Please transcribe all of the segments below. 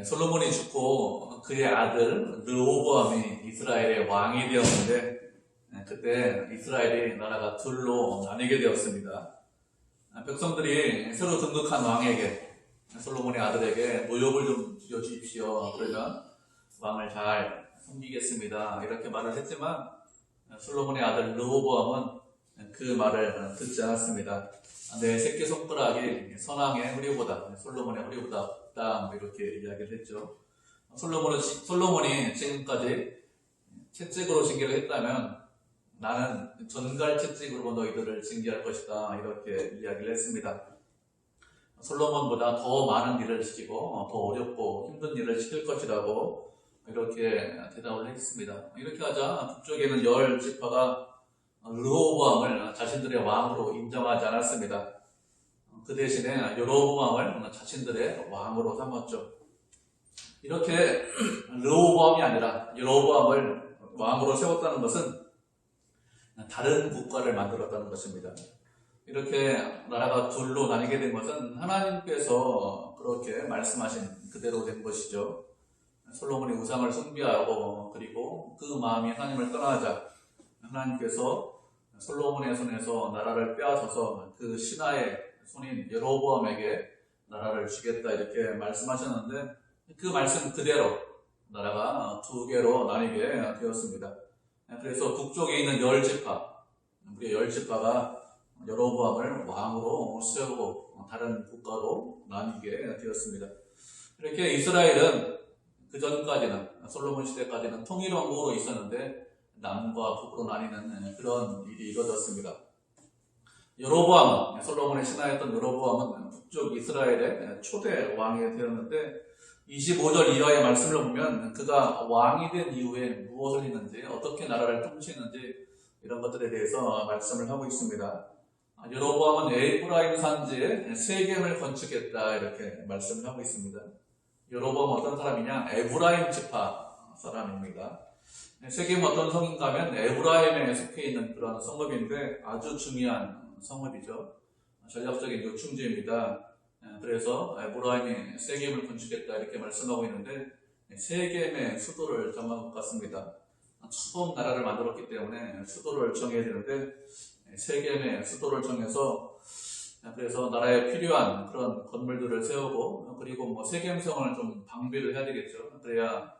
솔로몬이 죽고 그의 아들 르호보암이 이스라엘의 왕이 되었는데 그때 이스라엘이 나라가 둘로 나뉘게 되었습니다. 백성들이 새로 등극한 왕에게 솔로몬의 아들에게 노역을 좀 지어주십시오. 그러면 왕을 잘 섬기겠습니다. 이렇게 말을 했지만 솔로몬의 아들 르호보암은 그 말을 듣지 않았습니다. 내 새끼손가락이 선왕의 허리보다 솔로몬의 허리보다 없다 이렇게 이야기를 했죠. 솔로몬이 지금까지 채찍으로 징계를 했다면 나는 전갈 채찍으로 너희들을 징계할 것이다 이렇게 이야기를 했습니다. 솔로몬보다 더 많은 일을 시키고 더 어렵고 힘든 일을 시킬 것이라고 이렇게 대답을 했습니다. 이렇게 하자 북쪽에는 10지파가 르호보암을 자신들의 왕으로 인정하지 않았습니다. 그 대신에 여로보암을 자신들의 왕으로 삼았죠. 이렇게 르호보암이 아니라 여로보암을 왕으로 세웠다는 것은 다른 국가를 만들었다는 것입니다. 이렇게 나라가 둘로 나뉘게 된 것은 하나님께서 그렇게 말씀하신 그대로 된 것이죠. 솔로몬이 우상을 숭배하고 그리고 그 마음이 하나님을 떠나자 하나님께서 솔로몬의 손에서 나라를 빼앗아서 그 신하의 손인 여로보암에게 나라를 주겠다 이렇게 말씀하셨는데 그 말씀 그대로 나라가 두 개로 나뉘게 되었습니다. 그래서 북쪽에 있는 10지파, 우리 10지파가 여로보암을 왕으로 세우고 다른 국가로 나뉘게 되었습니다. 이렇게 이스라엘은 그 전까지는 솔로몬 시대까지는 통일왕국으로 있었는데 남과 북으로 나뉘는 그런 일이 이루어졌습니다. 여로보암은 솔로몬의 신하였던 여로보암은 북쪽 이스라엘의 초대 왕이 되었는데 25절 이하의 말씀을 보면 그가 왕이 된 이후에 무엇을 했는지 어떻게 나라를 통치했는지 이런 것들에 대해서 말씀을 하고 있습니다. 여로보암은 에프라임 산지에 세겜을 건축했다 이렇게 말씀을 하고 있습니다. 여로보암은 어떤 사람이냐? 에브라임 지파 사람입니다. 세겜은 어떤 성인가 하면 에브라임에 속해 있는 그런 성읍인데 아주 중요한 성읍이죠. 전략적인 요충지입니다. 그래서 에브라임이 세겜을 건축했다 이렇게 말씀하고 있는데 세겜의 수도를 정한 것 같습니다. 처음 나라를 만들었기 때문에 수도를 정해야 되는데 세겜의 수도를 정해서 그래서 나라에 필요한 그런 건물들을 세우고 그리고 세겜성을 좀 방비를 해야 되겠죠. 그래야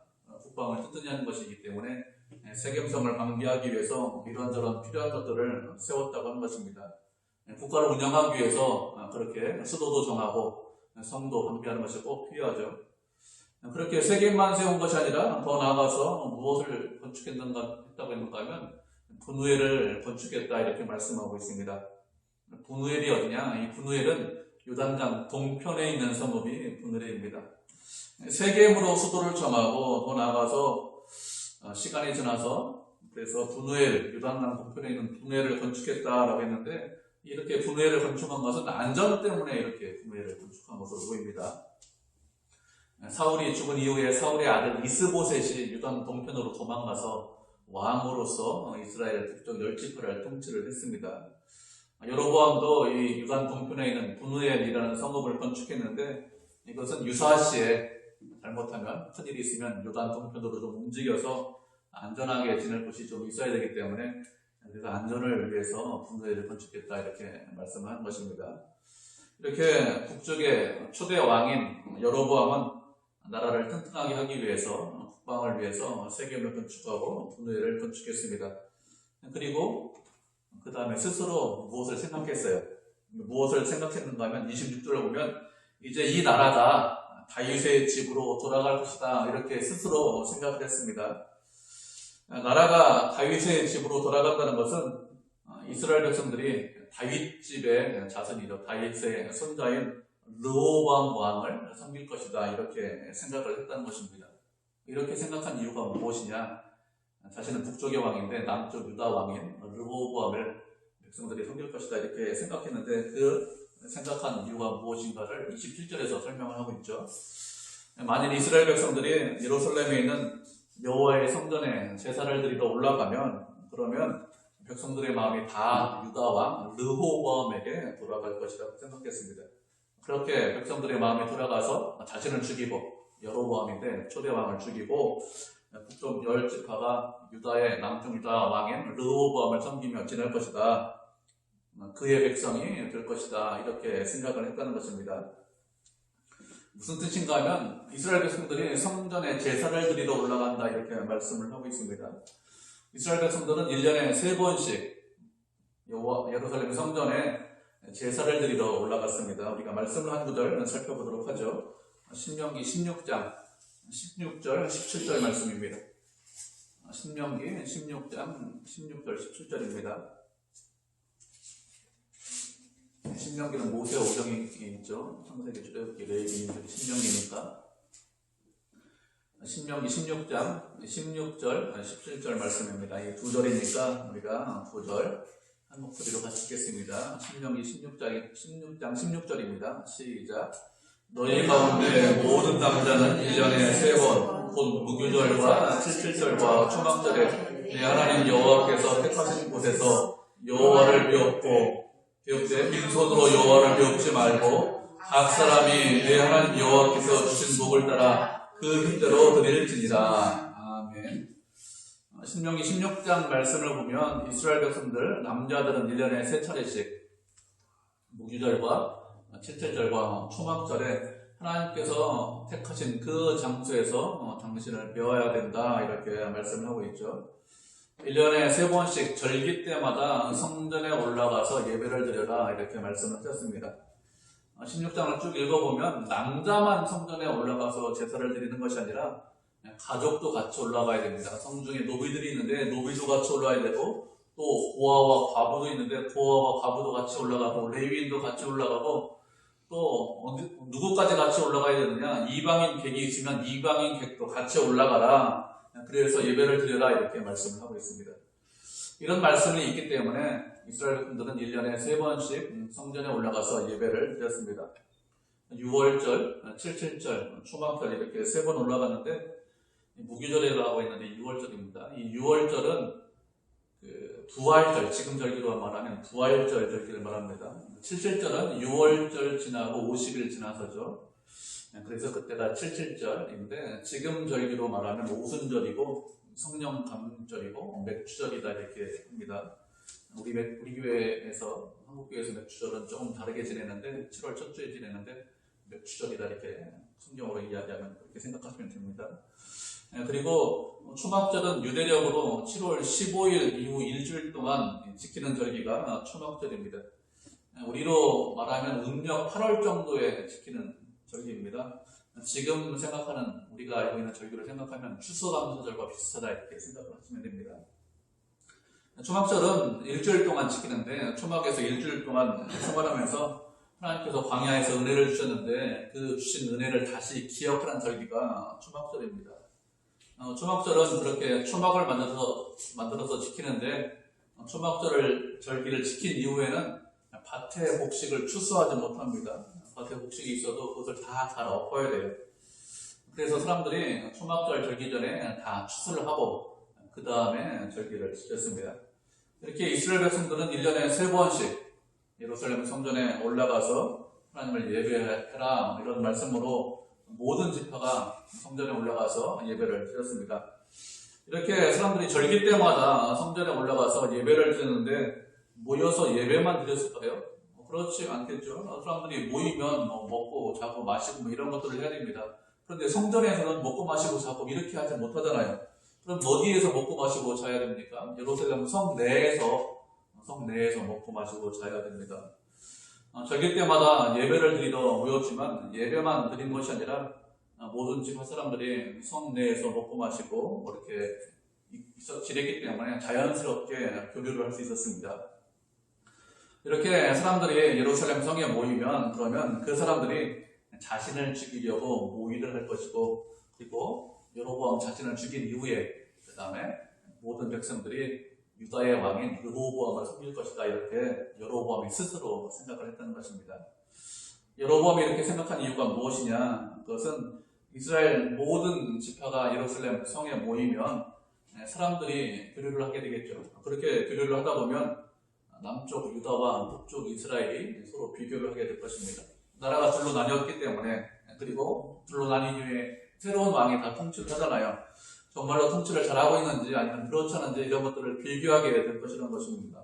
국방을 튼튼히 하는 것이기 때문에 세겜성을 방비하기 위해서 이런저런 필요한 것들을 세웠다고 하는 것입니다. 국가를 운영하기 위해서 그렇게 수도도 정하고 성도 방비하는 것이 꼭 필요하죠. 그렇게 세겜만 세운 것이 아니라 더 나아가서 무엇을 건축했다고 했는가 하면 분우엘을 건축했다 이렇게 말씀하고 있습니다. 분우엘이 어디냐? 이 분우엘은 요단강 동편에 있는 성읍이 분우엘입니다. 세겜으로 수도를 정하고 더 나아가서 시간이 지나서 그래서 분우엘, 요단강 동편에 있는 분우엘을 건축했다라고 했는데 이렇게 분우엘을 건축한 것은 안전 때문에 이렇게 분우엘을 건축한 것으로 보입니다. 사울이 죽은 이후에 사울의 아들 이스보셋이 유단 동편으로 도망가서 왕으로서 이스라엘 북쪽 10지파를 통치를 했습니다. 여로보암도 이 유단 동편에 있는 분우엘이라는 성읍을 건축했는데 이것은 유사시에 잘못하면 큰일이 있으면 유단 동편으로 좀 움직여서 안전하게 지낼 곳이 좀 있어야 되기 때문에 그래서 안전을 위해서 분우엘을 건축했다 이렇게 말씀을 한 것입니다. 이렇게 북쪽의 초대 왕인 여로보암은 나라를 튼튼하게 하기 위해서 국방을 위해서 세겜을 건축하고 분우엘을 건축했습니다. 그리고 그 다음에 스스로 무엇을 생각했어요? 무엇을 생각했는가 하면 26절을 보면 이제 이 나라가 다윗의 집으로 돌아갈 것이다 이렇게 스스로 생각을 했습니다. 나라가 다윗의 집으로 돌아간다는 것은 이스라엘 백성들이 다윗 집의 자손이죠. 다윗의 손자인 르호보암 왕을 섬길 것이다 이렇게 생각을 했다는 것입니다. 이렇게 생각한 이유가 무엇이냐? 자신은 북쪽의 왕인데 남쪽 유다 왕인 르호보암을 백성들이 섬길 것이다 이렇게 생각했는데 그 생각한 이유가 무엇인가를 27절에서 설명을 하고 있죠. 만일 이스라엘 백성들이 예루살렘에 있는 여호와의 성전에 제사를 드리러 올라가면 그러면 백성들의 마음이 다 유다 왕 르호보암에게 돌아갈 것이라고 생각했습니다. 그렇게 백성들의 마음이 돌아가서 자신을 죽이고 여로보암인데 초대 왕을 죽이고 북쪽 10지파가 유다의 남쪽 유다 왕인 르호보암을 섬기며 지낼 것이다. 그의 백성이 될 것이다. 이렇게 생각을 했다는 것입니다. 무슨 뜻인가 하면 이스라엘 백성들이 성전에 제사를 드리러 올라간다 이렇게 말씀을 하고 있습니다. 이스라엘 백성들은 1년에 3번씩 예루살렘 성전에 제사를 드리러 올라갔습니다. 우리가 말씀을 한 구절 살펴보도록 하죠. 신명기 16장 16절 17절 말씀입니다. 신명기 16장 16절 17절입니다. 신명기는 모세 오경이 있죠. 창세기, 출애굽기, 레위기, 신명기니까. 신명기 16장 16절 17절 말씀입니다. 이 두 절이니까 우리가 두 절 한 목소리로 같이 읽겠습니다. 신명기 16장 16절입니다. 시작. 너희 가운데 모든 남자는 1년에 3번 곧 무교절과 칠칠절과 초막절에 내 하나님 여호와께서 택하신 곳에서 여호와를 배웠고 배웁되 빈손으로 여호와를 배웁지 말고 각 사람이 내 하나님 여호와께서 주신 복을 따라 그 힘대로 드릴지니라. 아멘. 신명기 16장 말씀을 보면 이스라엘 백성들 남자들은 1년에 3차례씩 무교절과 칠칠절과 초막절에 하나님께서 택하신 그 장소에서 당신을 배워야 된다 이렇게 말씀을 하고 있죠. 1년에 3번씩 절기 때마다 성전에 올라가서 예배를 드려라 이렇게 말씀을 하셨습니다. 16장을 쭉 읽어보면 남자만 성전에 올라가서 제사를 드리는 것이 아니라 가족도 같이 올라가야 됩니다. 성중에 노비들이 있는데 노비도 같이 올라가야 되고 또 고아와 과부도 있는데 고아와 과부도 같이 올라가고 레위인도 같이 올라가고 또 누구까지 같이 올라가야 되느냐, 이방인 객이 있으면 이방인 객도 같이 올라가라. 그래서 예배를 드려라 이렇게 말씀을 하고 있습니다. 이런 말씀이 있기 때문에 이스라엘 분들은 1년에 3번씩 성전에 올라가서 예배를 드렸습니다. 6월절, 77절, 초막절 이렇게 3번 올라갔는데 무교절이라고 했는데 6월절입니다. 이 6월절은 부활절, 지금 절기로 말하면 부활절 절기를 말합니다. 77절은 6월절 지나고 50일 지나서죠. 그래서 그때가 77절인데 지금 절기로 말하면 오순절이고 성령 감절이고 맥주절이다 이렇게 합니다. 우리 교회에서 한국 교회에서 맥주절은 조금 다르게 지내는데 7월 첫 주에 지내는데 맥주절이다 이렇게 성경으로 이야기하면 그렇게 생각하시면 됩니다. 그리고 초막절은 유대력으로 7월 15일 이후 일주일 동안 지키는 절기가 초막절입니다. 우리로 말하면 음력 8월 정도에 지키는 절기입니다. 지금 생각하는 우리가 알고 있는 절기를 생각하면 추수감사절과 비슷하다 이렇게 생각을 하시면 됩니다. 초막절은 일주일 동안 지키는데 초막에서 일주일 동안 생활하면서 하나님께서 광야에서 은혜를 주셨는데 그 주신 은혜를 다시 기억하는 절기가 초막절입니다. 초막절은 그렇게 초막을 만들어서 지키는데 절기를 지킨 이후에는 밭의 곡식을 추수하지 못합니다. 밭에 곡식이 있어도 그것을 다 잘 엎어야 돼요. 그래서 사람들이 초막절 절기 전에 다 추수를 하고 그 다음에 절기를 지켰습니다. 이렇게 이스라엘 백성들은 1년에 3번씩 예루살렘 성전에 올라가서 하나님을 예배해라 이런 말씀으로 모든 지파가 성전에 올라가서 예배를 드렸습니다. 이렇게 사람들이 절기 때마다 성전에 올라가서 예배를 드렸는데 모여서 예배만 드렸을까요? 그렇지 않겠죠. 사람들이 모이면 먹고 자고 마시고 이런 것들을 해야 됩니다. 그런데 성전에서는 먹고 마시고 자고 이렇게 하지 못하잖아요. 그럼 어디에서 먹고 마시고 자야 됩니까? 예루살렘 성 내에서 먹고 마시고 자야 됩니다. 절기 때마다 예배를 드리러 모였지만 예배만 드린 것이 아니라 모든 지파 사람들이 성 내에서 먹고 마시고 이렇게 지냈기 때문에 자연스럽게 교류를 할 수 있었습니다. 이렇게 사람들이 예루살렘 성에 모이면 그러면 그 사람들이 자신을 죽이려고 모의를 할 것이고 그리고 여로보암 자신을 죽인 이후에 그 다음에 모든 백성들이 유다의 왕인 르호보암을 섬길 것이다 이렇게 여로보암이 스스로 생각을 했다는 것입니다. 여로보암이 이렇게 생각한 이유가 무엇이냐? 그것은 이스라엘 모든 지파가 예루살렘 성에 모이면 사람들이 교류를 하게 되겠죠. 그렇게 교류를 하다 보면 남쪽 유다와 북쪽 이스라엘이 서로 비교를 하게 될 것입니다. 나라가 둘로 나뉘었기 때문에 그리고 둘로 나뉜 이후에 새로운 왕이 다 통치를 하잖아요. 정말로 통치를 잘하고 있는지 아니면 그렇지 않은지 이런 것들을 비교하게 될 것이라는 것입니다.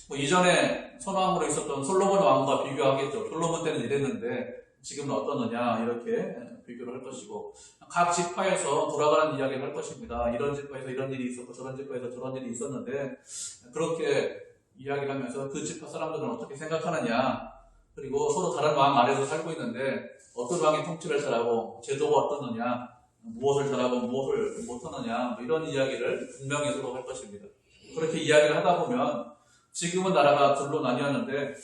뭐 이전에 선왕으로 있었던 솔로몬 왕과 비교하겠죠. 솔로몬 때는 이랬는데 지금은 어떠느냐 이렇게 비교를 할 것이고, 각 지파에서 돌아가는 이야기를 할 것입니다. 이런 지파에서 이런 일이 있었고 저런 지파에서 저런 일이 있었는데, 그렇게 이야기를 하면서 그 지파 사람들은 어떻게 생각하느냐, 그리고 서로 다른 왕 아래서 살고 있는데 어떤 왕이 통치를 잘하고 제도가 어떠느냐, 무엇을 잘하고 무엇을 못하느냐, 뭐 이런 이야기를 분명히 서로 할 것입니다. 그렇게 이야기를 하다 보면 지금은 나라가 둘로 나뉘었는데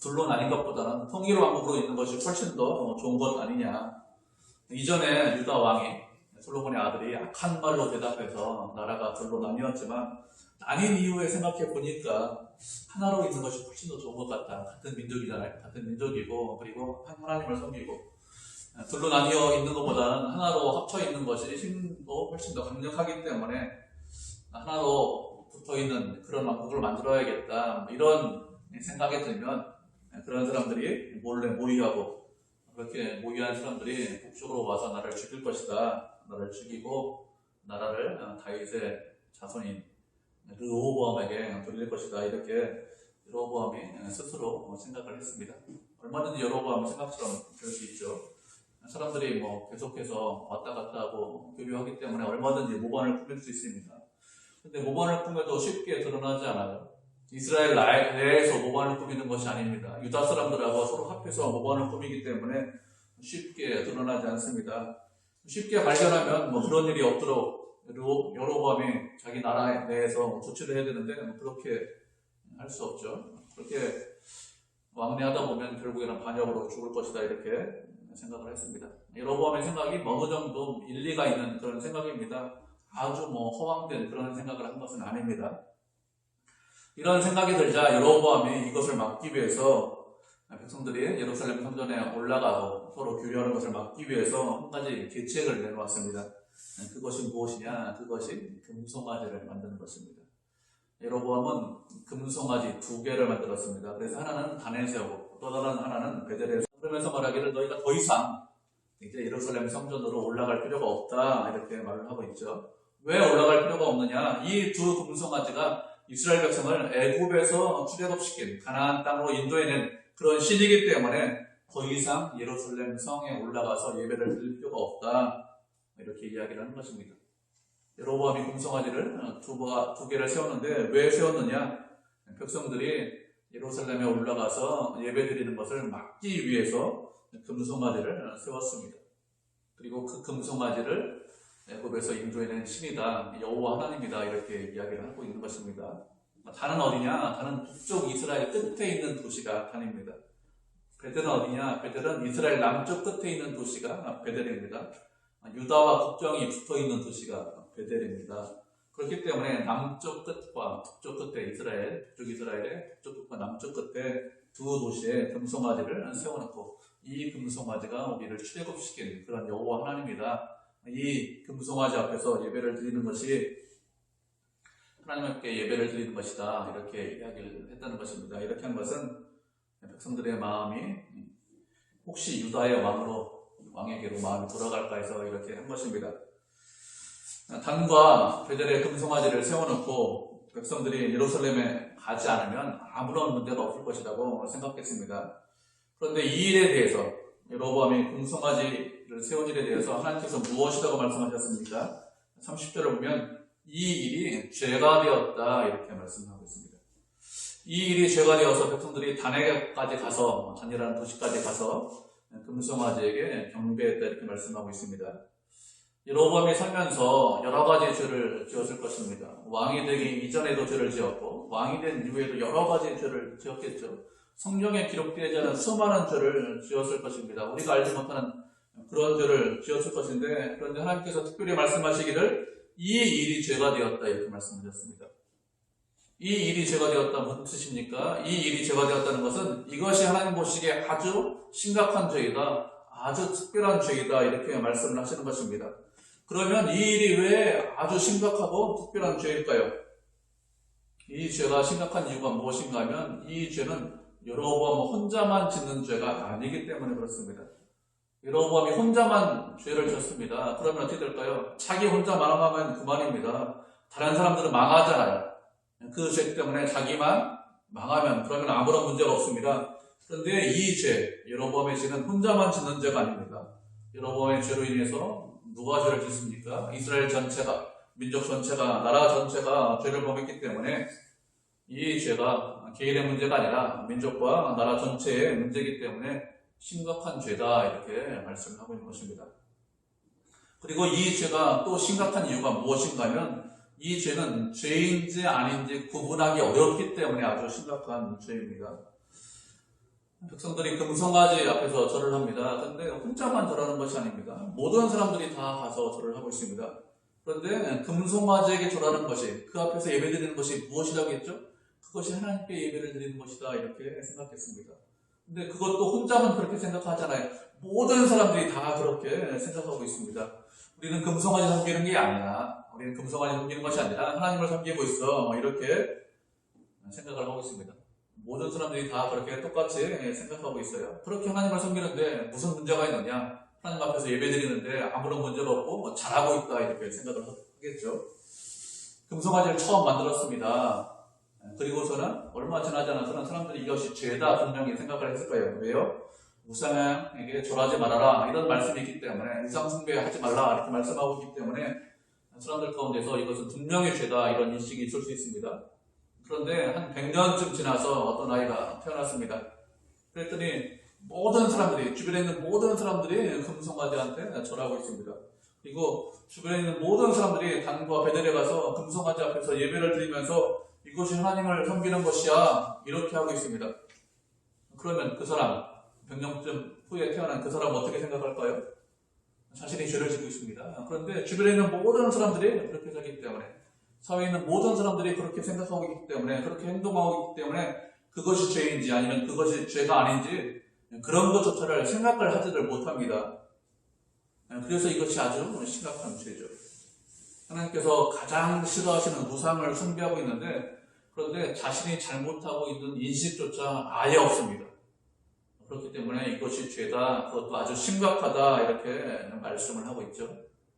둘로 나뉜 것보다는 통일 왕국으로 있는 것이 훨씬 더 좋은 것 아니냐. 이전에 유다 왕이 솔로몬의 아들이 악한 말로 대답해서 나라가 둘로 나뉘었지만 나뉜 이후에 생각해 보니까 하나로 있는 것이 훨씬 더 좋은 것 같다. 같은 민족이잖아요. 같은 민족이고 그리고 하나님을 섬기고 둘로 나뉘어 있는 것보다는 하나로 합쳐 있는 것이 힘도 훨씬 더 강력하기 때문에 하나로 붙어 있는 그런 왕국을 만들어야겠다. 이런 생각이 들면 그런 사람들이 몰래 모의하고, 그렇게 모의한 사람들이 북쪽으로 와서 나를 죽일 것이다. 나를 죽이고 나라를 다윗의 자손인 르호보암에게 돌릴 것이다. 이렇게 여로보암이 스스로 생각을 했습니다. 얼마든지 여로보암 생각처럼 될 수 있죠. 사람들이 뭐 계속해서 왔다 갔다 하고 교류하기 때문에 얼마든지 모반을 꾸밀 수 있습니다. 근데 모반을 꾸며도 쉽게 드러나지 않아요. 이스라엘 내에서 모반을 꾸미는 것이 아닙니다. 유다 사람들하고 서로 합해서 모반을 꾸미기 때문에 쉽게 드러나지 않습니다. 쉽게 발견하면 뭐 그런 일이 없도록 여로보암이 자기 나라 내에서 조치를 해야 되는데 그렇게 할 수 없죠. 그렇게 왕래하다 보면 결국에는 반역으로 죽을 것이다 이렇게 생각을 했습니다. 여로보암의 생각이 어느 정도 일리가 있는 그런 생각입니다. 아주 뭐 허황된 그런 생각을 한 것은 아닙니다. 이런 생각이 들자 여로보암이 이것을 막기 위해서 백성들이 예루살렘 성전에 올라가고 서로 교류하는 것을 막기 위해서 한 가지 계책을 내놓았습니다. 그것이 무엇이냐? 그것이 금송아지를 만드는 것입니다. 여로보암은 금송아지 2개를 만들었습니다. 그래서 하나는 단에 세우고 또 다른 하나는 베델에 세우고, 그러면서 말하기를 너희가 더 이상 이제 예루살렘 성전으로 올라갈 필요가 없다 이렇게 말을 하고 있죠. 왜 올라갈 필요가 없느냐? 이 2 금송아지가 이스라엘 백성을 애굽에서 출애굽시킨 가나안 땅으로 인도해낸 그런 신이기 때문에 더 이상 예루살렘 성에 올라가서 예배를 드릴 필요가 없다 이렇게 이야기를 하는 것입니다. 여로보암이 금송아지를 2개를 세웠는데 왜 세웠느냐? 백성들이 예루살렘에 올라가서 예배 드리는 것을 막기 위해서 금송아지를 세웠습니다. 그리고 그 금송아지를 애굽에서 인도해낸 신이다, 여호와 하나님이다 이렇게 이야기를 하고 있는 것입니다. 단은 어디냐? 단은 북쪽 이스라엘 끝에 있는 도시가 단입니다. 베델은 어디냐? 베델은 이스라엘 남쪽 끝에 있는 도시가 베델입니다. 유다와 국경이 붙어 있는 도시가 베델입니다. 그렇기 때문에 남쪽 끝과 북쪽 끝에 북쪽 이스라엘의 북쪽 끝과 남쪽 끝에 2 도시에 금송아지를 세워놓고 이 금송아지가 우리를 출애굽시킨 그런 여호와 하나님이다. 이 금송아지 앞에서 예배를 드리는 것이 하나님께 예배를 드리는 것이다 이렇게 이야기를 했다는 것입니다. 이렇게 한 것은 백성들의 마음이 혹시 유다의 왕에게로 마음이 돌아갈까 해서 이렇게 한 것입니다. 단과 베델에 금송아지를 세워놓고 백성들이 예루살렘에 가지 않으면 아무런 문제가 없을 것이라고 생각했습니다. 그런데 이 일에 대해서 여로보암이 금송아지를 세운 일에 대해서 하나님께서 무엇이라고 말씀하셨습니까? 30절을 보면 이 일이 죄가 되었다 이렇게 말씀하고 있습니다. 이 일이 죄가 되어서 백성들이 단에까지 가서, 단이라는 도시까지 가서 금송아지에게 경배했다 이렇게 말씀하고 있습니다. 여로보암이 살면서 여러 가지 죄를 지었을 것입니다. 왕이 되기 이전에도 죄를 지었고 왕이 된 이후에도 여러 가지 죄를 지었겠죠. 성경에 기록되지 않은 수많은 죄를 지었을 것입니다. 우리가 알지 못하는 그런 죄를 지었을 것인데, 그런데 하나님께서 특별히 말씀하시기를 이 일이 죄가 되었다 이렇게 말씀하셨습니다. 이 일이 죄가 되었다 무슨 뜻입니까? 이 일이 죄가 되었다는 것은 이것이 하나님 보시기에 아주 심각한 죄이다, 아주 특별한 죄이다 이렇게 말씀을 하시는 것입니다. 그러면 이 일이 왜 아주 심각하고 특별한 죄일까요? 이 죄가 심각한 이유가 무엇인가 하면 이 죄는 여로보암 혼자만 짓는 죄가 아니기 때문에 그렇습니다. 여로보암이 혼자만 죄를 졌습니다. 그러면 어떻게 될까요? 자기 혼자 망하면 그만입니다. 다른 사람들은 망하잖아요. 그 죄 때문에 자기만 망하면 그러면 아무런 문제가 없습니다. 그런데 이 죄, 여로보암의 죄는 혼자만 짓는 죄가 아닙니다. 여로보암의 죄로 인해서 누가 죄를 짓습니까? 이스라엘 전체가, 민족 전체가, 나라 전체가 죄를 범했기 때문에 이 죄가 개인의 문제가 아니라 민족과 나라 전체의 문제이기 때문에 심각한 죄다 이렇게 말씀을 하고 있는 것입니다. 그리고 이 죄가 또 심각한 이유가 무엇인가 하면 이 죄는 죄인지 아닌지 구분하기 어렵기 때문에 아주 심각한 죄입니다. 백성들이 금송아지 앞에서 절을 합니다. 그런데 혼자만 절하는 것이 아닙니다. 모든 사람들이 다 가서 절을 하고 있습니다. 그런데 금송아지에게 절하는 것이, 그 앞에서 예배드리는 것이 무엇이라고 했죠? 그것이 하나님께 예배를 드리는 것이다 이렇게 생각했습니다. 근데 그것도 혼자만 그렇게 생각하잖아요. 모든 사람들이 다 그렇게 생각하고 있습니다. 우리는 금송아지 섬기는 게 아니야. 우리는 금송아지 섬기는 것이 아니라 하나님을 섬기고 있어. 이렇게 생각을 하고 있습니다. 모든 사람들이 다 그렇게 똑같이 생각하고 있어요. 그렇게 하나님을 섬기는데 무슨 문제가 있느냐? 하나님 앞에서 예배드리는데 아무런 문제가 없고 잘하고 있다 이렇게 생각을 하겠죠. 금송아지를 처음 만들었습니다. 그리고서는 얼마 지나지 않아서는 사람들이 이것이 죄다 분명히 생각을 했을 거예요. 왜요? 우상에게 절하지 말아라 이런 말씀이 있기 때문에, 우상 숭배하지 말라 이렇게 말씀하고 있기 때문에 사람들 가운데서 이것은 분명히 죄다 이런 인식이 있을 수 있습니다. 그런데 한 100년쯤 지나서 어떤 아이가 태어났습니다. 그랬더니 모든 사람들이, 주변에 있는 모든 사람들이 금송아지한테 절하고 있습니다. 그리고 주변에 있는 모든 사람들이 단과 베델에 가서 금송아지 앞에서 예배를 드리면서 이것이 하나님을 섬기는 것이야 이렇게 하고 있습니다. 그러면 그 사람, 100년쯤 후에 태어난 그 사람은 어떻게 생각할까요? 자신이 죄를 짓고 있습니다. 그런데 주변에 있는 모든 사람들이 그렇게 살기 때문에, 사회에 있는 모든 사람들이 그렇게 생각하고 있기 때문에, 그렇게 행동하고 있기 때문에 그것이 죄인지 아니면 그것이 죄가 아닌지 그런 것조차를 생각을 하지를 못합니다. 그래서 이것이 아주 심각한 죄죠. 하나님께서 가장 싫어하시는 우상을 숭배하고 있는데, 그런데 자신이 잘못하고 있는 인식조차 아예 없습니다. 그렇기 때문에 이것이 죄다, 그것도 아주 심각하다 이렇게 말씀을 하고 있죠.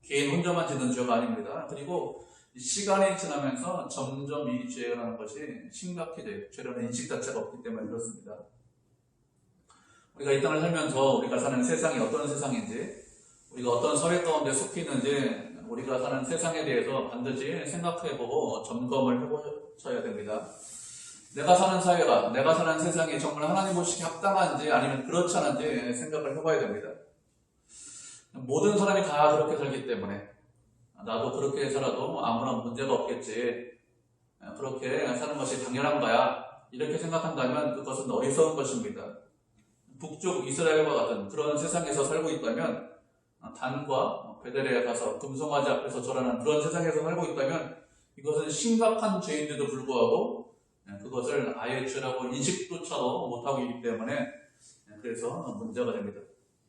개인 혼자만 짓는 죄가 아닙니다. 그리고 시간이 지나면서 점점 이 죄라는 것이 심각해져요. 죄라는 인식 자체가 없기 때문에 그렇습니다. 우리가 이 땅을 살면서 우리가 사는 세상이 어떤 세상인지, 우리가 어떤 사회 가운데 속해 있는지, 우리가 사는 세상에 대해서 반드시 생각해보고 점검을 해보셔야 됩니다. 내가 사는 사회가, 내가 사는 세상이 정말 하나님 보시기에 합당한지 아니면 그렇지 않은지 생각을 해봐야 됩니다. 모든 사람이 다 그렇게 살기 때문에 나도 그렇게 살아도 아무런 문제가 없겠지, 그렇게 사는 것이 당연한 거야 이렇게 생각한다면 그것은 어리석은 것입니다. 북쪽 이스라엘과 같은 그런 세상에서 살고 있다면, 단과 베델에 가서 금송아지 앞에서 절하는 그런 세상에서 살고 있다면 이것은 심각한 죄인데도 불구하고 그것을 아예 죄라고 인식조차도 못하고 있기 때문에 그래서 문제가 됩니다.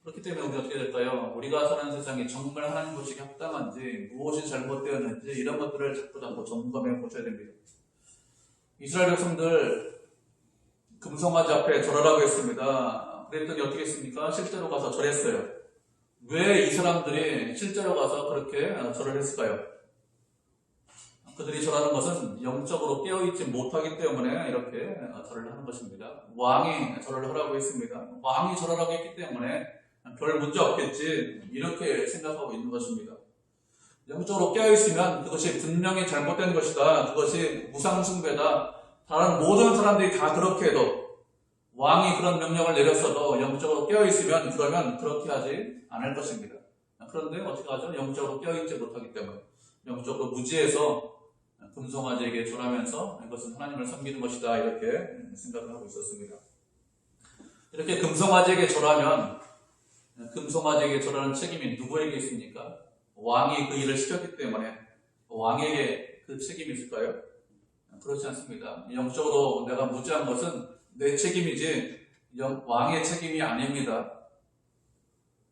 그렇기 때문에 우리가 어떻게 될까요? 우리가 사는 세상이 정말 하나님 보시기에 합당한지, 무엇이 잘못되었는지 이런 것들을 자꾸 점검해 보셔야 됩니다. 이스라엘 백성들 금송아지 앞에 절하라고 했습니다. 그랬더니 어떻게 했습니까? 실제로 가서 절했어요. 왜 이 사람들이 실제로 가서 그렇게 절을 했을까요? 그들이 절하는 것은 영적으로 깨어있지 못하기 때문에 이렇게 절을 하는 것입니다. 왕이 절을 하라고 했습니다. 왕이 절하라고 했기 때문에 별 문제 없겠지 이렇게 생각하고 있는 것입니다. 영적으로 깨어있으면 그것이 분명히 잘못된 것이다, 그것이 우상숭배다, 다른 모든 사람들이 다 그렇게 해도, 왕이 그런 명령을 내렸어도 영적으로 깨어있으면 그러면 그렇게 하지 않을 것입니다. 그런데 어떻게 하죠? 영적으로 깨어있지 못하기 때문에 영적으로 무지해서 금송아지에게 절하면서 이것은 하나님을 섬기는 것이다 이렇게 생각을 하고 있었습니다. 이렇게 금송아지에게 절하면 금송아지에게 절하는 책임이 누구에게 있습니까? 왕이 그 일을 시켰기 때문에 왕에게 그 책임이 있을까요? 그렇지 않습니다. 영적으로 내가 무지한 것은 내 책임이지 왕의 책임이 아닙니다.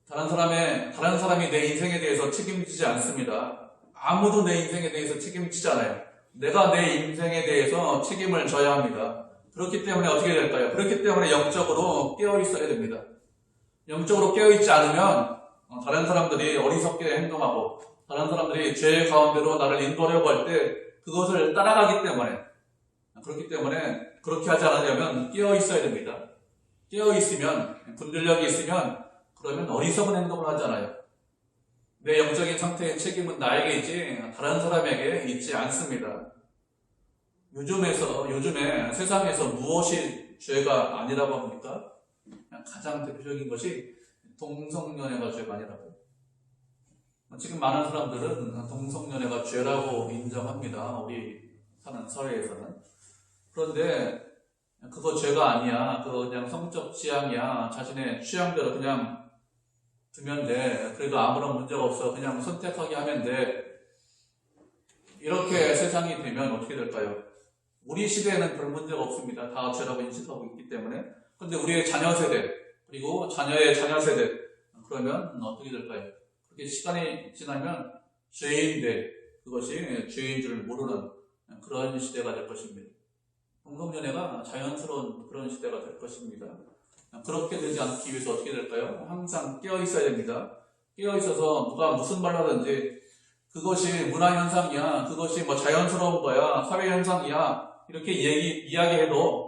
다른 사람이 내 인생에 대해서 책임지지 않습니다. 아무도 내 인생에 대해서 책임지지 않아요. 내가 내 인생에 대해서 책임을 져야 합니다. 그렇기 때문에 어떻게 될까요? 그렇기 때문에 영적으로 깨어 있어야 됩니다. 영적으로 깨어있지 않으면 다른 사람들이 어리석게 행동하고 다른 사람들이 죄 가운데로 나를 인도하려고 할 때 그것을 따라가기 때문에, 그렇기 때문에 그렇게 하지 않으려면 깨어있어야 됩니다. 깨어있으면, 분별력이 있으면 그러면 어리석은 행동을 하잖아요. 내 영적인 상태의 책임은 나에게이지 다른 사람에게 있지 않습니다. 요즘에 세상에서 무엇이 죄가 아니라고 합니까? 가장 대표적인 것이 동성연애가 죄가 아니라고. 지금 많은 사람들은 동성연애가 죄라고 인정합니다. 우리 사는 사회에서는. 그런데 그거 죄가 아니야. 그거 그냥 성적 취향이야. 자신의 취향대로 그냥 두면 돼. 그래도 아무런 문제가 없어. 그냥 선택하게 하면 돼. 이렇게 세상이 되면 어떻게 될까요? 우리 시대에는 별 문제가 없습니다. 다 죄라고 인식하고 있기 때문에. 그런데 우리의 자녀 세대, 그리고 자녀의 자녀 세대, 그러면 어떻게 될까요? 그렇게 시간이 지나면 죄인데 그것이 죄인 줄 모르는 그런 시대가 될 것입니다. 동성연애가 자연스러운 그런 시대가 될 것입니다. 그렇게 되지 않기 위해서 어떻게 될까요? 항상 깨어있어야 됩니다. 깨어있어서 누가 무슨 말 하든지 그것이 문화현상이야, 그것이 뭐 자연스러운 거야, 사회현상이야, 이렇게 이야기해도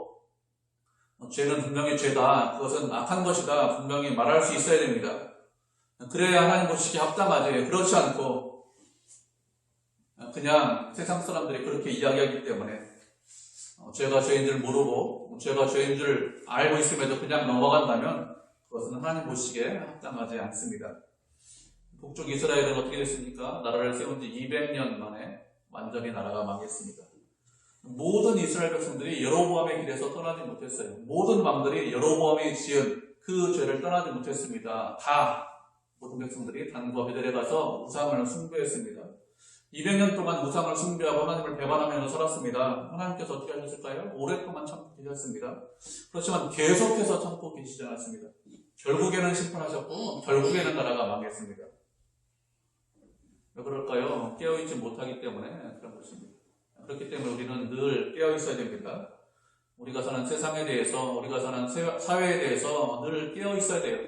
죄는 분명히 죄다, 그것은 악한 것이다, 분명히 말할 수 있어야 됩니다. 그래야 하나님 보시기에 합당하지. 그렇지 않고 그냥 세상 사람들이 그렇게 이야기하기 때문에 죄가 죄인 줄 모르고 죄가 죄인 줄 알고 있음에도 그냥 넘어간다면 그것은 하나님 보시기에 합당하지 않습니다. 북쪽 이스라엘은 어떻게 됐습니까? 나라를 세운 지 200년 만에 완전히 나라가 망했습니다. 모든 이스라엘 백성들이 여로보암의 길에서 떠나지 못했어요. 모든 왕들이 여로보암이 지은 그 죄를 떠나지 못했습니다. 다 모든 백성들이 단과 베델에 가서 우상을 숭배했습니다. 200년 동안 우상을 숭배하고 하나님을 배반하면서 살았습니다. 하나님께서 어떻게 하셨을까요? 오랫동안 참고 계셨습니다. 그렇지만 계속해서 참고 계시지 않았습니다. 결국에는 심판하셨고 결국에는 나라가 망했습니다. 왜 그럴까요? 깨어있지 못하기 때문에 그런 것입니다. 그렇기 때문에 우리는 늘 깨어있어야 됩니다. 우리가 사는 세상에 대해서, 우리가 사는 사회에 대해서 늘 깨어있어야 돼요.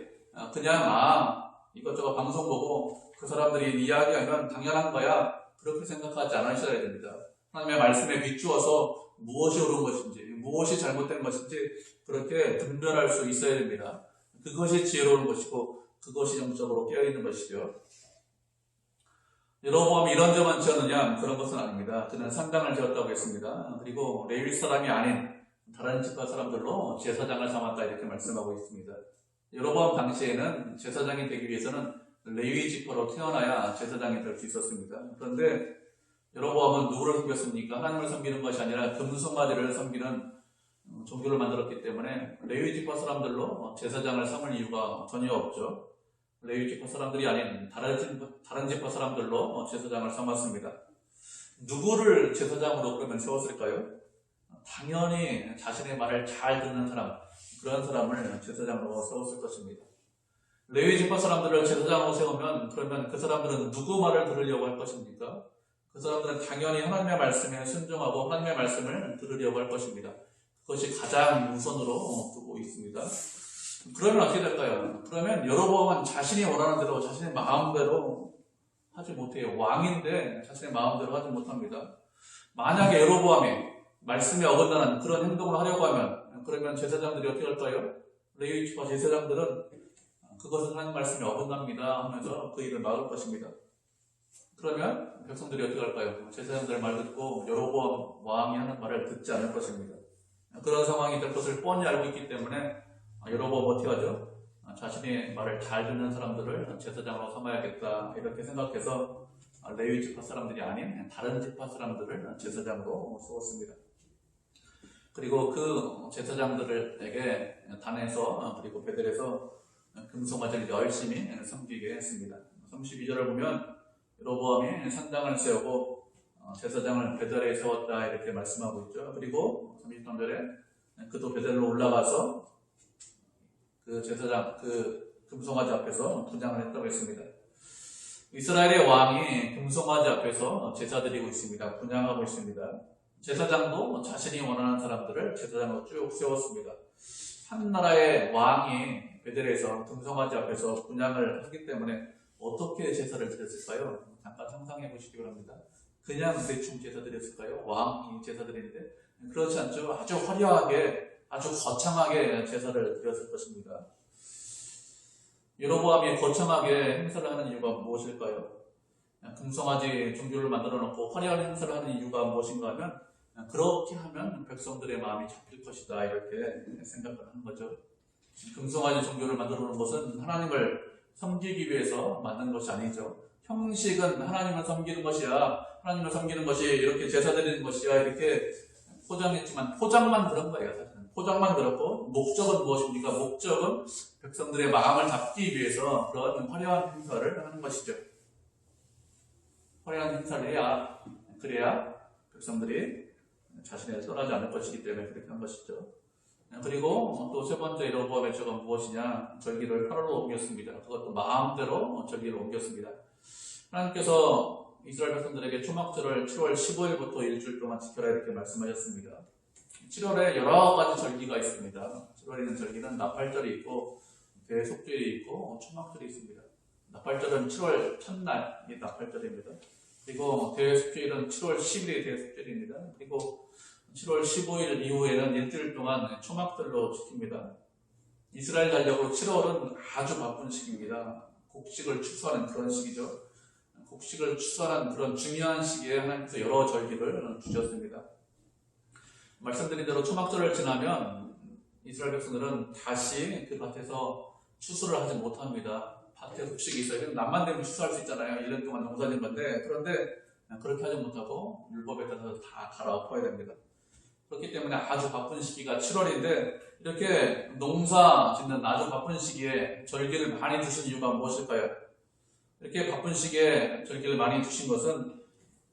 그냥 이것저것 방송 보고 그 사람들이 이야기하면 당연한 거야, 그렇게 생각하지 않으셔야 됩니다. 하나님의 말씀에 비추어서 무엇이 옳은 것인지, 무엇이 잘못된 것인지 그렇게 분별할 수 있어야 됩니다. 그것이 지혜로운 것이고 그것이 영적으로 깨어있는 것이죠. 여로보암이 이런 점만 지었느냐? 그런 것은 아닙니다. 그는 산당을 지었다고 했습니다. 그리고 레위 사람이 아닌 다른 지파 사람들로 제사장을 삼았다, 이렇게 말씀하고 있습니다. 여로보암 당시에는 제사장이 되기 위해서는 레위 지파로 태어나야 제사장이 될 수 있었습니다. 그런데 여로보암은 누구를 섬겼습니까? 하나님을 섬기는 것이 아니라 금송아지를 섬기는 종교를 만들었기 때문에 레위 지파 사람들로 제사장을 삼을 이유가 전혀 없죠. 레위 지파 사람들이 아닌 다른 지파 사람들로 제사장을 삼았습니다. 누구를 제사장으로 그러면 세웠을까요? 당연히 자신의 말을 잘 듣는 사람, 그런 사람을 제사장으로 세웠을 것입니다. 레위 지파 사람들을 제사장으로 세우면 그러면 그 사람들은 누구 말을 들으려고 할 것입니까? 그 사람들은 당연히 하나님의 말씀에 순종하고 하나님의 말씀을 들으려고 할 것입니다. 그것이 가장 우선으로 두고 있습니다. 그러면 어떻게 될까요? 그러면 여로보암은 자신이 원하는 대로 자신의 마음대로 하지 못해요. 왕인데 자신의 마음대로 하지 못합니다. 만약에 여로보암이 말씀에 어긋나는 그런 행동을 하려고 하면 그러면 제사장들이 어떻게 할까요? 레위 지파 제사장들은 그것은 하나님 말씀에 어긋납니다 하면서 그 일을 막을 것입니다. 그러면 백성들이 어떻게 할까요? 제사장들 말 듣고 여로보암 왕이 하는 말을 듣지 않을 것입니다. 그런 상황이 될 것을 뻔히 알고 있기 때문에 여로보암 어떻게 하죠? 자신의 말을 잘 듣는 사람들을 제사장으로 삼아야겠다, 이렇게 생각해서 레위 지파 사람들이 아닌 다른 지파 사람들을 제사장으로 세웠습니다. 그리고 그 제사장들에게 단에서 그리고 베델에서 금송아지를 열심히 섬기게 했습니다. 32절을 보면 여로보암이 산당을 세우고 제사장을 베델에 세웠다, 이렇게 말씀하고 있죠. 그리고 33절에 그도 베델로 올라가서 그 제사장, 그 금송아지 앞에서 분향을 했다고 했습니다. 이스라엘의 왕이 금송아지 앞에서 제사 드리고 있습니다. 분향하고 있습니다. 제사장도 자신이 원하는 사람들을 제사장으로 쭉 세웠습니다. 한 나라의 왕이 베델에서 금송아지 앞에서 분향을 하기 때문에 어떻게 제사를 드렸을까요? 잠깐 상상해 보시기 바랍니다. 그냥 대충 제사 드렸을까요? 왕이 제사 드리는데 그렇지 않죠. 아주 화려하게, 아주 거창하게 제사를 드렸을 것입니다. 여로보암이 거창하게 행사를 하는 이유가 무엇일까요? 금송아지 종교를 만들어 놓고 화려한 행사를 하는 이유가 무엇인가 하면 그렇게 하면 백성들의 마음이 잡힐 것이다, 이렇게 생각을 하는 거죠. 금송아지 종교를 만들어 놓은 것은 하나님을 섬기기 위해서 만든 것이 아니죠. 형식은 하나님을 섬기는 것이야, 하나님을 섬기는 것이 이렇게 제사 드리는 것이야, 이렇게 포장했지만 포장만 그런 거예요. 사실은 포장만 그렇고 목적은 무엇입니까? 목적은 백성들의 마음을 잡기 위해서 그런 화려한 행사를 하는 것이죠. 화려한 행사를 해야, 그래야 백성들이 자신을 떠나지 않을 것이기 때문에 그렇게 한 것이죠. 그리고 또 세 번째 여로보암의 죄가 무엇이냐? 절기를 8월로 옮겼습니다. 그것도 마음대로 절기를 옮겼습니다. 하나님께서 이스라엘 백성들에게 초막절을 7월 15일부터 일주일 동안 지켜라, 이렇게 말씀하셨습니다. 7월에 여러 가지 절기가 있습니다. 7월에 있는 절기는 나팔절이 있고 대속절이 있고 초막절이 있습니다. 나팔절은 7월 첫날이 나팔절입니다. 그리고 대속절은 7월 10일이 대속절입니다. 그리고 7월 15일 이후에는 일주일 동안 초막절로 지킵니다. 이스라엘 달력으로 7월은 아주 바쁜 시기입니다. 곡식을 추수하는 그런 시기죠. 곡식을 추수하는 그런 중요한 시기에 하나님께서 여러 절기를 주셨습니다. 말씀드린 대로 초막절을 지나면 이스라엘 백성들은 다시 그 밭에서 추수를 하지 못합니다. 밭에 곡식이 있어요. 남만 되면 추수할 수 있잖아요. 1년 동안 농사진 건데, 그런데 그렇게 하지 못하고 율법에 따라서 다 갈아엎어야 됩니다. 그렇기 때문에 아주 바쁜 시기가 7월인데 이렇게 농사 짓는 아주 바쁜 시기에 절기를 많이 두신 이유가 무엇일까요? 이렇게 바쁜 시기에 절기를 많이 두신 것은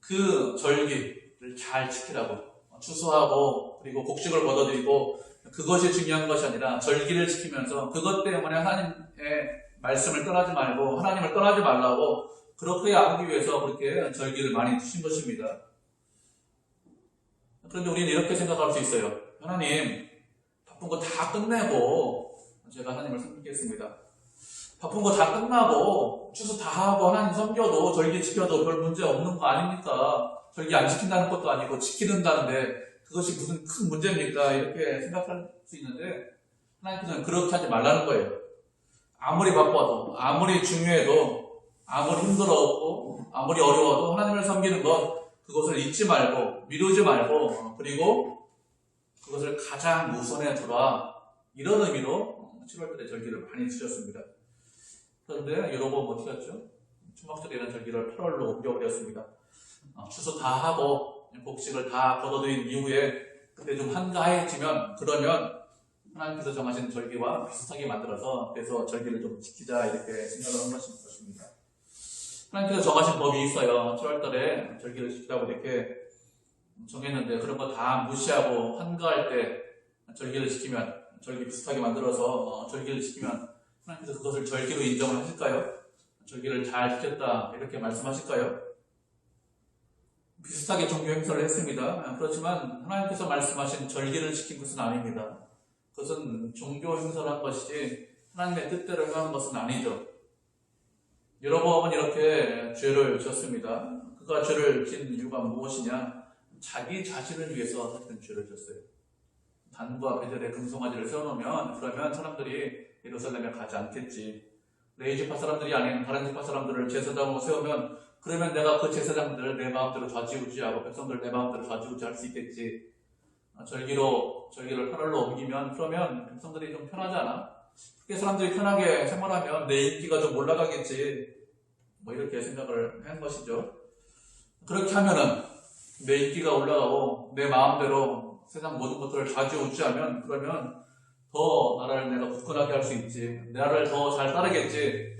그 절기를 잘 지키라고, 추수하고 그리고 곡식을 거둬들이고 그것이 중요한 것이 아니라 절기를 지키면서 그것 때문에 하나님의 말씀을 떠나지 말고 하나님을 떠나지 말라고 그렇게 하기 위해서 그렇게 절기를 많이 두신 것입니다. 그런데 우리는 이렇게 생각할 수 있어요. 하나님, 바쁜 거 다 끝내고 제가 하나님을 섬기겠습니다. 바쁜 거 다 끝나고 추수 다 하고 하나님 섬겨도 절기 지켜도 별 문제 없는 거 아닙니까? 절기 안 지킨다는 것도 아니고 지키는다는데 그것이 무슨 큰 문제입니까? 이렇게 생각할 수 있는데 하나님께서는 그렇게 하지 말라는 거예요. 아무리 바빠도, 아무리 중요해도, 아무리 힘들어도, 아무리 어려워도 하나님을 섬기는 것, 그것을 잊지 말고, 미루지 말고, 그리고 그것을 가장 우선에 두라, 이런 의미로 7월달에 절기를 많이 지켰습니다. 그런데 여로보암은 어떻게 했죠? 초막절이라는 절기를 8월로 옮겨버렸습니다. 추수 다 하고 곡식을 다 거둬들인 이후에 그때 좀 한가해지면, 그러면 하나님께서 정하신 절기와 비슷하게 만들어서 그래서 절기를 좀 지키자, 이렇게 생각을 한 것입니다. 하나님께서 정하신 법이 있어요. 7월달에 절기를 지키라고 이렇게 정했는데 그런 거 다 무시하고 한가할 때 절기를 지키면, 절기 비슷하게 만들어서 절기를 지키면 하나님께서 그것을 절기로 인정을 하실까요? 절기를 잘 지켰다, 이렇게 말씀하실까요? 비슷하게 종교 행사를 했습니다. 그렇지만 하나님께서 말씀하신 절기를 지킨 것은 아닙니다. 그것은 종교 행사를 한 것이지 하나님의 뜻대로 행한 것은 아니죠. 여로보암은 이렇게 죄를 지었습니다. 그가 죄를 지은 이유가 무엇이냐? 자기 자신을 위해서 사실은 죄를 지었어요. 단과 베델에 금송아지를 세워놓으면 그러면 사람들이 예루살렘에 가지 않겠지. 내 지파 사람들이 아닌 다른 지파 사람들을 제사장으로 세우면 그러면 내가 그 제사장들을 내 마음대로 좌지우지하고 백성들을 내 마음대로 좌지우지할 수 있겠지. 절기를 8월로 옮기면 그러면 백성들이 좀 편하잖아. 그렇게 사람들이 편하게 생활하면 내 인기가 좀 올라가겠지. 뭐 이렇게 생각을 한 것이죠. 그렇게 하면은 내 인기가 올라가고 내 마음대로 세상 모든 것들을 좌지우지하면 그러면 더 나라를 내가 굳건하게 할 수 있지. 나라를 더 잘 따르겠지.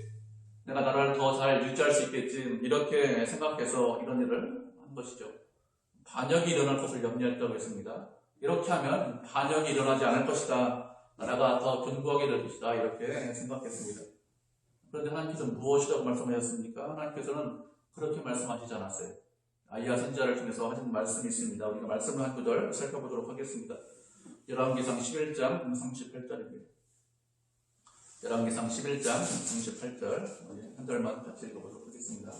내가 나라를 더 잘 유지할 수 있겠지. 이렇게 생각해서 이런 일을 한 것이죠. 반역이 일어날 것을 염려했다고 했습니다. 이렇게 하면 반역이 일어나지 않을 것이다. 나라가 더 견고하게 될 것이다. 이렇게 생각했습니다. 그런데 하나님께서는 무엇이라고 말씀하셨습니까? 하나님께서는 그렇게 말씀하시지 않았어요. 아이야 선지자를 통해서 하신 말씀이 있습니다. 우리가 말씀을 한 구절 살펴보도록 하겠습니다. 열왕기상 11장 38절입니다. 열왕기상 11장 38절 한 절만 같이 읽어보도록 하겠습니다.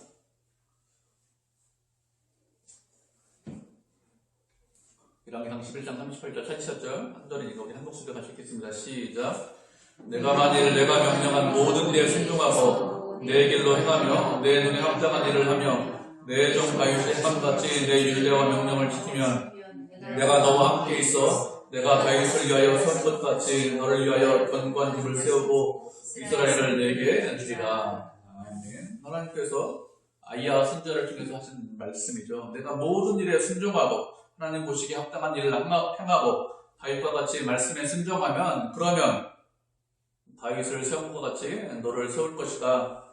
열왕기상 11장 38절 찾으셨죠? 한 절이니까 우리 한 목소리로 같이 읽겠습니다. 시작. 내가 만일 내가 명령한 모든 일에 순종하고 내 길로 행하며 내 눈에 합당한 일을 하며 내 종 다윗의 행함같이 내 율례와 명령을 지키면 내가 너와 함께 있어 내가 다윗을 위하여 세운 것 같이 너를 위하여 견고한 집을 세우고 이스라엘을 내게 주리라. 아멘. 하나님께서 아이야 선지자를 통해서 하신 말씀이죠. 내가 모든 일에 순종하고 하나님 보시기에 합당한 일을 행하고 다윗과 같이 말씀에 순종하면 그러면 다윗을 세운 것 같이 너를 세울 것이다.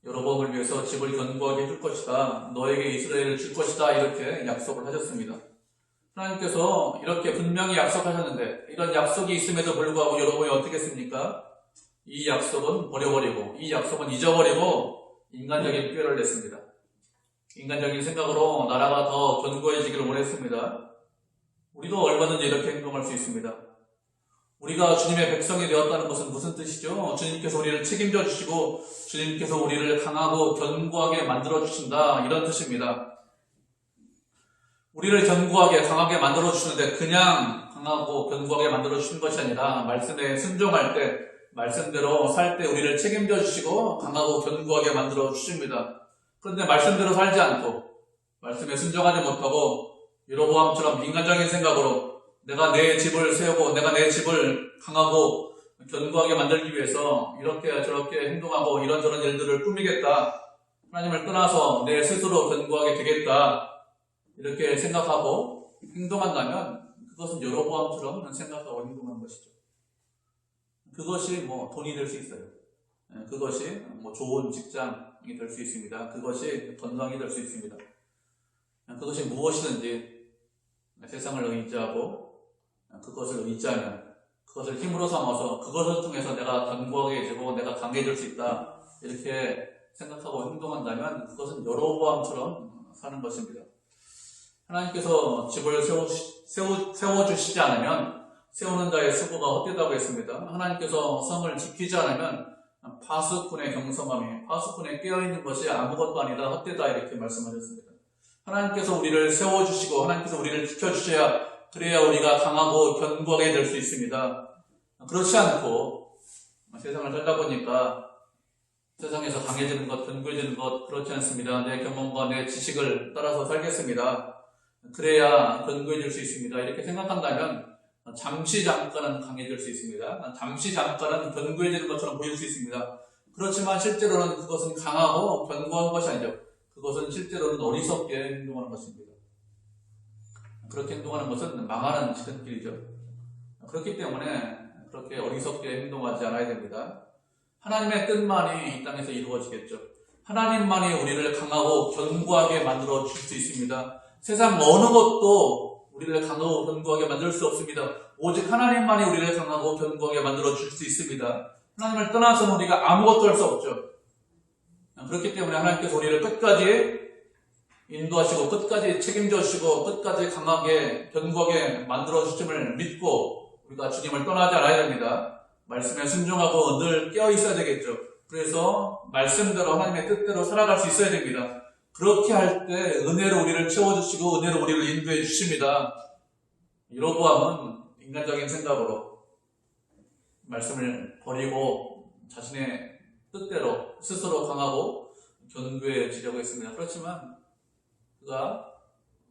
여로보암을 위해서 집을 견고하게 해줄 것이다. 너에게 이스라엘을 줄 것이다. 이렇게 약속을 하셨습니다. 하나님께서 이렇게 분명히 약속하셨는데 이런 약속이 있음에도 불구하고 여로보암이 어떻게 했습니까? 이 약속은 버려버리고 이 약속은 잊어버리고 인간적인 꾀를 냈습니다. 인간적인 생각으로 나라가 더 견고해지기를 원했습니다. 우리도 얼마든지 이렇게 행동할 수 있습니다. 우리가 주님의 백성이 되었다는 것은 무슨 뜻이죠? 주님께서 우리를 책임져 주시고 주님께서 우리를 강하고 견고하게 만들어 주신다, 이런 뜻입니다. 우리를 견고하게 강하게 만들어 주시는데 그냥 강하고 견고하게 만들어 주시는 것이 아니라 말씀에 순종할 때 말씀대로 살 때 우리를 책임져 주시고 강하고 견고하게 만들어 주십니다. 그런데 말씀대로 살지 않고 말씀에 순종하지 못하고 여로보암처럼 인간적인 생각으로 내가 내 집을 세우고 내가 내 집을 강하고 견고하게 만들기 위해서 이렇게 저렇게 행동하고 이런저런 일들을 꾸미겠다, 하나님을 떠나서 내 스스로 견고하게 되겠다 이렇게 생각하고 행동한다면 그것은 여로보암처럼 생각하고 행동하는 것이죠. 그것이 돈이 될 수 있어요. 그것이 좋은 직장이 될 수 있습니다. 그것이 건강이 될 수 있습니다. 그것이 무엇이든지 세상을 의지하고 그것을 의지하면 그것을 힘으로 삼아서 그것을 통해서 내가 견고하게지고 내가 강해질 수 있다 이렇게 생각하고 행동한다면 그것은 여로보암처럼 사는 것입니다. 하나님께서 집을 세워주시지 않으면 세우는 자의 수고가 헛되다고 했습니다. 하나님께서 성을 지키지 않으면 파수꾼의 경성함이, 파수꾼에 깨어있는 것이 아무것도 아니다, 헛되다 이렇게 말씀하셨습니다. 하나님께서 우리를 세워주시고 하나님께서 우리를 지켜주셔야 그래야 우리가 강하고 견고하게 될 수 있습니다. 그렇지 않고 세상을 살다 보니까 세상에서 강해지는 것, 견고해지는 것 그렇지 않습니다. 내 경험과 내 지식을 따라서 살겠습니다. 그래야 견고해질 수 있습니다. 이렇게 생각한다면 잠시 잠깐은 강해질 수 있습니다. 잠시 잠깐은 견고해지는 것처럼 보일 수 있습니다. 그렇지만 실제로는 그것은 강하고 견고한 것이 아니죠. 그것은 실제로는 어리석게 행동하는 것입니다. 그렇게 행동하는 것은 망하는 지름길이죠. 그렇기 때문에 그렇게 어리석게 행동하지 않아야 됩니다. 하나님의 뜻만이 이 땅에서 이루어지겠죠. 하나님만이 우리를 강하고 견고하게 만들어 줄 수 있습니다. 세상 어느 것도 우리를 강하고 견고하게 만들 수 없습니다. 오직 하나님만이 우리를 강하고 견고하게 만들어 줄 수 있습니다. 하나님을 떠나서는 우리가 아무것도 할 수 없죠. 그렇기 때문에 하나님께서 우리를 끝까지 인도하시고 끝까지 책임져 주시고 끝까지 강하게 견고하게 만들어 주심을 믿고 우리가 주님을 떠나지 않아야 됩니다. 말씀에 순종하고 늘 깨어 있어야 되겠죠. 그래서 말씀대로 하나님의 뜻대로 살아갈 수 있어야 됩니다. 그렇게 할 때 은혜로 우리를 채워주시고 은혜로 우리를 인도해 주십니다. 여로보암은 인간적인 생각으로 말씀을 버리고 자신의 뜻대로 스스로 강하고 견고해지려고 했습니다. 그렇지만 그가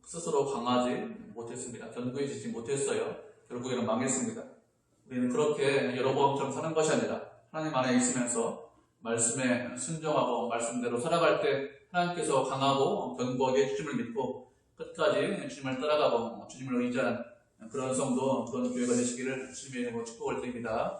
스스로 강하지 못했습니다. 견고해지지 못했어요. 결국에는 망했습니다. 우리는 그렇게 여로보암처럼 사는 것이 아니라 하나님 안에 있으면서 말씀에 순종하고 말씀대로 살아갈 때 하나님께서 강하고 견고하게 주님을 믿고 끝까지 주님을 따라가고 주님을 의지하는 그런 성도, 그런 교회가 되시기를 주님의 이름으로 축복을 드립니다.